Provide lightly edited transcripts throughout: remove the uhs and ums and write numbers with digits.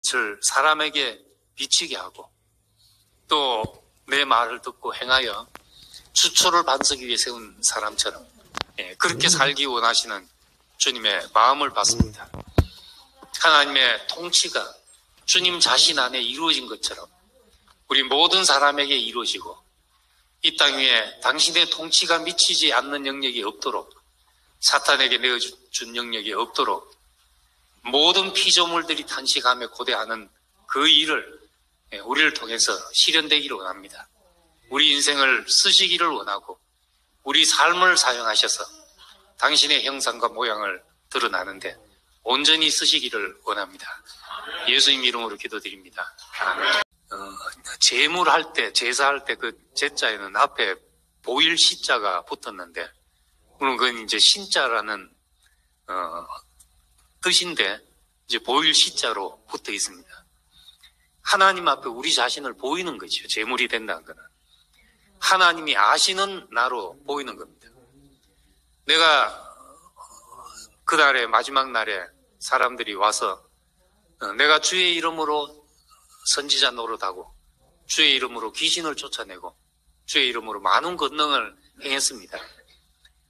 빛을 사람에게 비치게 하고 또 내 말을 듣고 행하여 주초를 반석이 위해 세운 사람처럼 그렇게 살기 원하시는 주님의 마음을 받습니다. 하나님의 통치가 주님 자신 안에 이루어진 것처럼 우리 모든 사람에게 이루어지고 이 땅 위에 당신의 통치가 미치지 않는 영역이 없도록 사탄에게 내어준 영역이 없도록 모든 피조물들이 탄식하며 고대하는 그 일을 우리를 통해서 실현되기를 원합니다. 우리 인생을 쓰시기를 원하고 우리 삶을 사용하셔서 당신의 형상과 모양을 드러나는데 온전히 쓰시기를 원합니다. 예수님 이름으로 기도드립니다. 아멘. 제물할 때, 제사할 때 그 제자에는 앞에 보일 시자가 붙었는데 물론 그건 이제 신자라는 뜻인데 이제 보일 시자로 붙어 있습니다. 하나님 앞에 우리 자신을 보이는 거죠. 제물이 된다는 거는. 하나님이 아시는 나로 보이는 겁니다. 내가 그날의 마지막 날에 사람들이 와서 내가 주의 이름으로 선지자 노릇하고 주의 이름으로 귀신을 쫓아내고 주의 이름으로 많은 권능을 행했습니다.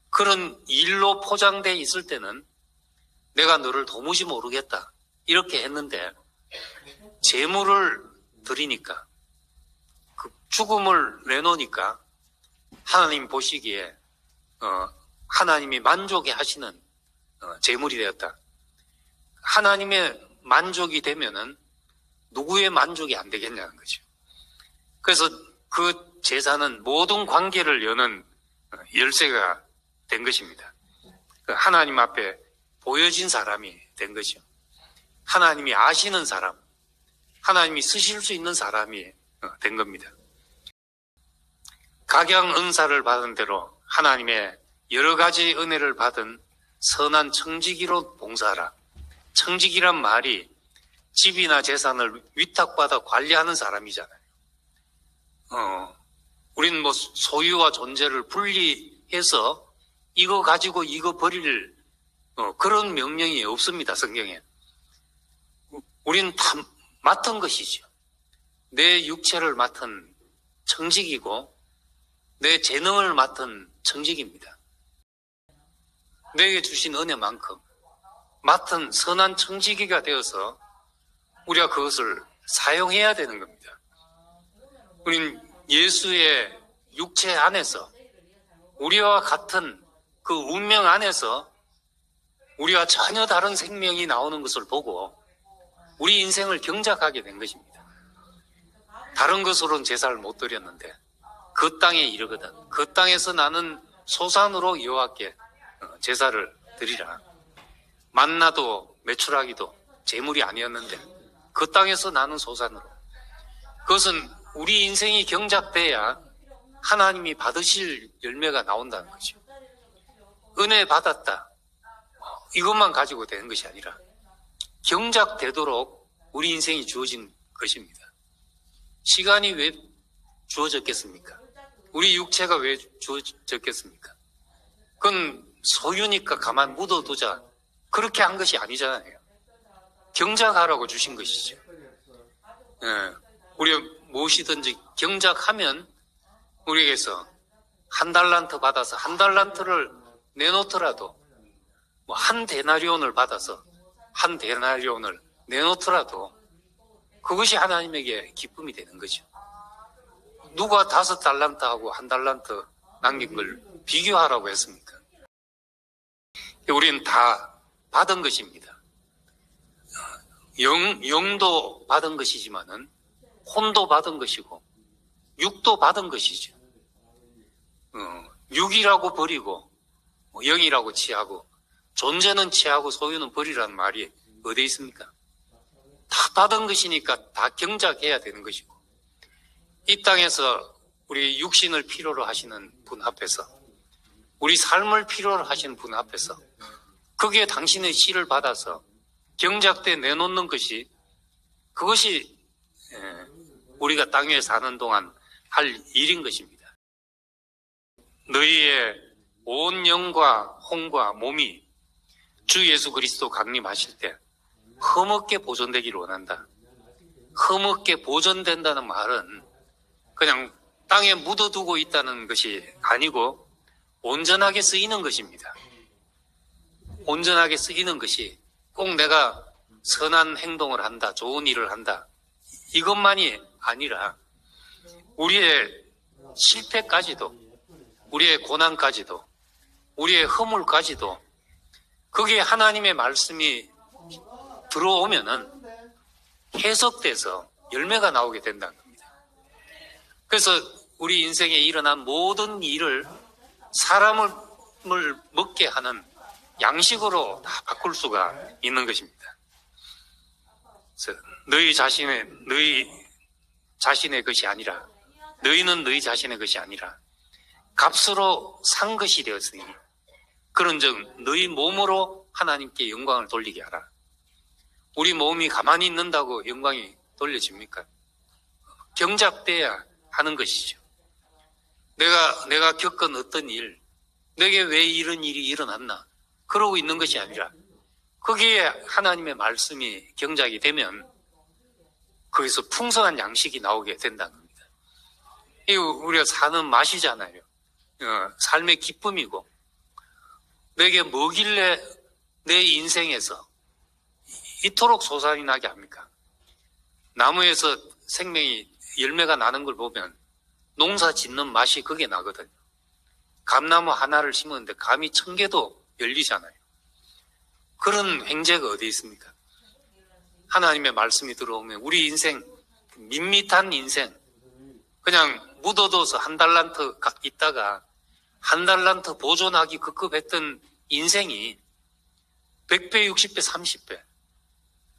그런 일로 포장되어 있을 때는 내가 너를 도무지 모르겠다 이렇게 했는데 제물을 드리니까 그 죽음을 내놓으니까 하나님 보시기에 하나님이 만족해 하시는 제물이 되었다. 하나님의 만족이 되면은 누구의 만족이 안 되겠냐는 거죠. 그래서 그 제사는 모든 관계를 여는 열쇠가 된 것입니다. 하나님 앞에 보여진 사람이 된 것이요. 하나님이 아시는 사람, 하나님이 쓰실 수 있는 사람이 된 겁니다. 각양 은사를 받은 대로 하나님의 여러 가지 은혜를 받은 선한 청지기로 봉사하라. 청지기란 말이 집이나 재산을 위탁받아 관리하는 사람이잖아요. 우리는 뭐 소유와 존재를 분리해서 이거 가지고 이거 버릴 그런 명령이 없습니다. 성경에. 우리는 다 맡은 것이죠. 내 육체를 맡은 청직이고 내 재능을 맡은 청직입니다. 내게 주신 은혜만큼 맡은 선한 청지기가 되어서 우리가 그것을 사용해야 되는 겁니다. 우린 예수의 육체 안에서 우리와 같은 그 운명 안에서 우리와 전혀 다른 생명이 나오는 것을 보고 우리 인생을 경작하게 된 것입니다. 다른 것으로는 제사를 못 드렸는데 그 땅에 이르거든 그 땅에서 나는 소산으로 여호와께 제사를 드리라. 만나도 메추라기도 제물이 아니었는데 그 땅에서 나는 소산으로. 그것은 우리 인생이 경작돼야 하나님이 받으실 열매가 나온다는 거죠. 은혜 받았다 이것만 가지고 되는 것이 아니라 경작되도록 우리 인생이 주어진 것입니다. 시간이 왜 주어졌겠습니까? 우리 육체가 왜 주어졌겠습니까? 그건 소유니까 가만 묻어두자 그렇게 한 것이 아니잖아요. 경작하라고 주신 것이죠. 우리가 무엇이든지 경작하면 우리에게서 한 달란트 받아서 한 달란트를 내놓더라도 뭐 한 데나리온을 받아서 한 데나리온을 내놓더라도 그것이 하나님에게 기쁨이 되는 거죠. 누가 5달란트하고 한 달란트 남긴 걸 비교하라고 했습니까? 우리는 다 받은 것입니다. 영도 받은 것이지만은 혼도 받은 것이고 육도 받은 것이죠. 육이라고 버리고 영이라고 취하고 존재는 취하고 소유는 버리라는 말이 어디에 있습니까? 다 받은 것이니까 다 경작해야 되는 것이고 이 땅에서 우리 육신을 필요로 하시는 분 앞에서 우리 삶을 필요로 하시는 분 앞에서 거기에 당신의 씨를 받아서 경작돼 내놓는 것이 그것이 우리가 땅 위에 사는 동안 할 일인 것입니다. 너희의 온 영과 혼과 몸이 주 예수 그리스도 강림하실 때 흠없게 보존되기를 원한다. 흠없게 보존된다는 말은 그냥 땅에 묻어두고 있다는 것이 아니고 온전하게 쓰이는 것입니다. 온전하게 쓰이는 것이 꼭 내가 선한 행동을 한다, 좋은 일을 한다, 이것만이 아니라 우리의 실패까지도, 우리의 고난까지도, 우리의 허물까지도 그게 하나님의 말씀이 들어오면은 해석돼서 열매가 나오게 된다는 겁니다. 그래서 우리 인생에 일어난 모든 일을 사람을 먹게 하는 양식으로 다 바꿀 수가 있는 것입니다. 그래서 너희 자신의 것이 아니라, 너희는 너희 자신의 것이 아니라 값으로 산 것이 되었으니 그런즉 너희 몸으로 하나님께 영광을 돌리게 하라. 우리 몸이 가만히 있는다고 영광이 돌려집니까? 경작돼야 하는 것이죠. 내가 겪은 어떤 일, 내게 왜 이런 일이 일어났나 그러고 있는 것이 아니라 거기에 하나님의 말씀이 경작이 되면 거기서 풍성한 양식이 나오게 된다는 겁니다. 이거 우리가 사는 맛이잖아요. 삶의 기쁨이고, 내게 뭐길래 내 인생에서 이토록 소산이 나게 합니까? 나무에서 생명이 열매가 나는 걸 보면 농사 짓는 맛이 그게 나거든요. 감나무 하나를 심었는데 감이 1000개도 열리잖아요. 그런 행제가 어디 있습니까? 하나님의 말씀이 들어오면 우리 인생, 밋밋한 인생, 그냥 묻어둬서 한 달란트 있다가 한 달란트 보존하기 급급했던 인생이 100배, 60배, 30배,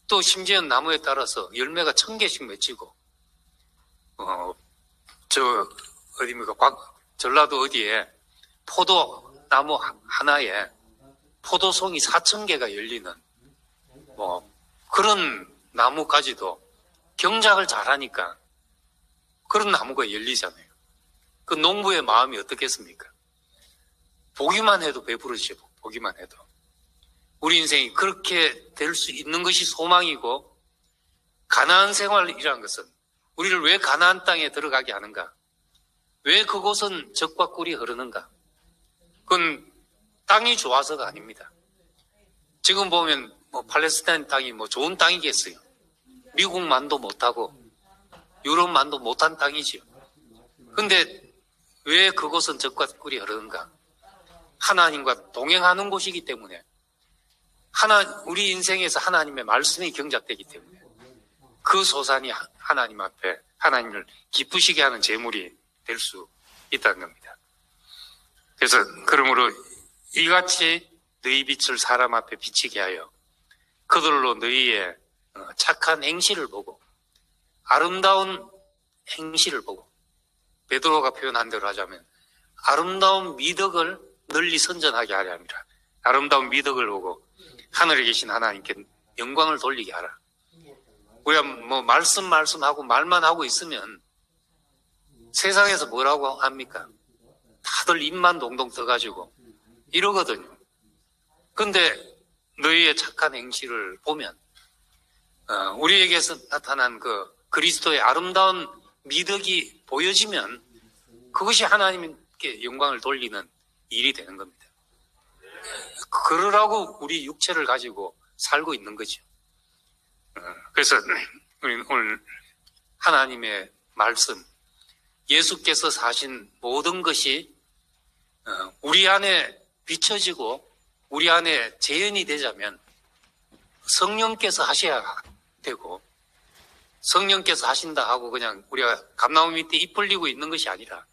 또 심지어 나무에 따라서 열매가 1000개씩 맺히고, 어디입니까? 전라도 어디에 포도나무 하나에 포도송이 4000개가 열리는, 그런 나무까지도 경작을 잘하니까 그런 나무가 열리잖아요. 그 농부의 마음이 어떻겠습니까? 보기만 해도 배부르죠. 보기만 해도. 우리 인생이 그렇게 될 수 있는 것이 소망이고, 가나안 생활이라는 것은 우리를 왜 가나안 땅에 들어가게 하는가? 왜 그곳은 젖과 꿀이 흐르는가? 그건 땅이 좋아서가 아닙니다. 지금 보면 팔레스타인 땅이 좋은 땅이겠어요. 미국만도 못하고 유럽만도 못한 땅이지요. 근데 왜 그곳은 젖과 꿀이 흐르는가? 하나님과 동행하는 곳이기 때문에, 우리 인생에서 하나님의 말씀이 경작되기 때문에 그 소산이 하나님 앞에 하나님을 기쁘시게 하는 제물이 될 수 있다는 겁니다. 그래서 그러므로 이같이 너희 빛을 사람 앞에 비치게 하여 그들로 너희의 착한 행실을 보고, 아름다운 행실을 보고, 베드로가 표현한 대로 하자면 아름다운 미덕을 널리 선전하게 하려 합니다. 아름다운 미덕을 보고 하늘에 계신 하나님께 영광을 돌리게 하라. 우리가 말씀하고 말만 하고 있으면 세상에서 뭐라고 합니까? 다들 입만 동동 떠가지고 이러거든요. 근데 너희의 착한 행실을 보면 우리에게서 나타난 그 그리스도의 아름다운 미덕이 보여지면 그것이 하나님께 영광을 돌리는 일이 되는 겁니다. 그러라고 우리 육체를 가지고 살고 있는 거죠. 그래서 우리는 오늘 하나님의 말씀, 예수께서 사신 모든 것이 우리 안에 비춰지고 우리 안에 재현이 되자면 성령께서 하셔야 되고, 성령께서 하신다 하고 그냥 우리가 감나무 밑에 입 벌리고 있는 것이 아니라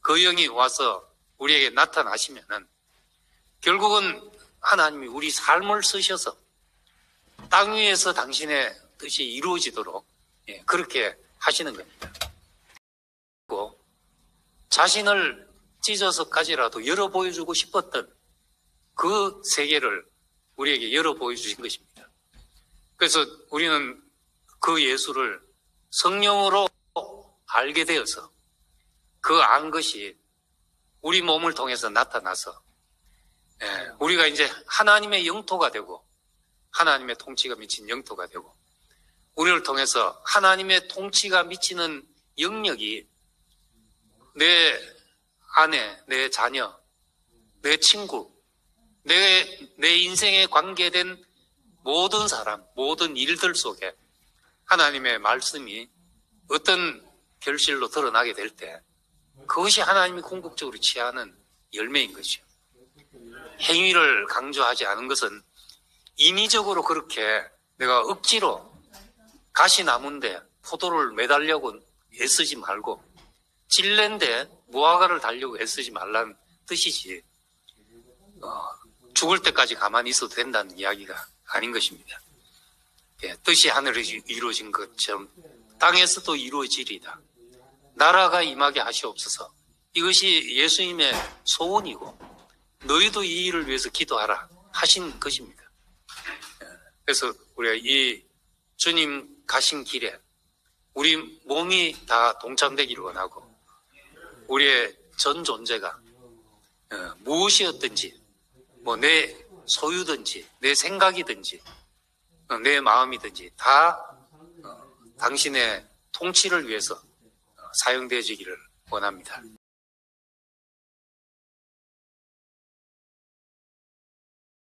그 영이 와서 우리에게 나타나시면은 결국은 하나님이 우리 삶을 쓰셔서 땅 위에서 당신의 뜻이 이루어지도록 그렇게 하시는 겁니다. 그리고 자신을 찢어서까지라도 열어 보여주고 싶었던 그 세계를 우리에게 열어 보여주신 것입니다. 그래서 우리는 그 예수를 성령으로 알게 되어서 그 안 것이 우리 몸을 통해서 나타나서 우리가 이제 하나님의 영토가 되고 하나님의 통치가 미친 영토가 되고 우리를 통해서 하나님의 통치가 미치는 영역이 내 아내, 내 자녀, 내 친구, 내 인생에 관계된 모든 사람, 모든 일들 속에 하나님의 말씀이 어떤 결실로 드러나게 될 때 그것이 하나님이 궁극적으로 취하는 열매인 것이죠. 행위를 강조하지 않은 것은 인위적으로 그렇게 내가 억지로 가시나무인데 포도를 매달려고 애쓰지 말고 찔레인데 무화과를 달려고 애쓰지 말라는 뜻이지 죽을 때까지 가만히 있어도 된다는 이야기가 아닌 것입니다. 예, 뜻이 하늘에서 이루어진 것처럼 땅에서도 이루어지리다. 나라가 임하게 하시옵소서. 이것이 예수님의 소원이고 너희도 이 일을 위해서 기도하라 하신 것입니다. 그래서 우리가 이 주님 가신 길에 우리 몸이 다 동참되기를 원하고 우리의 전 존재가 무엇이었든지 뭐 내 소유든지 내 생각이든지 내 마음이든지 다 당신의 통치를 위해서 사용되어지기를 원합니다.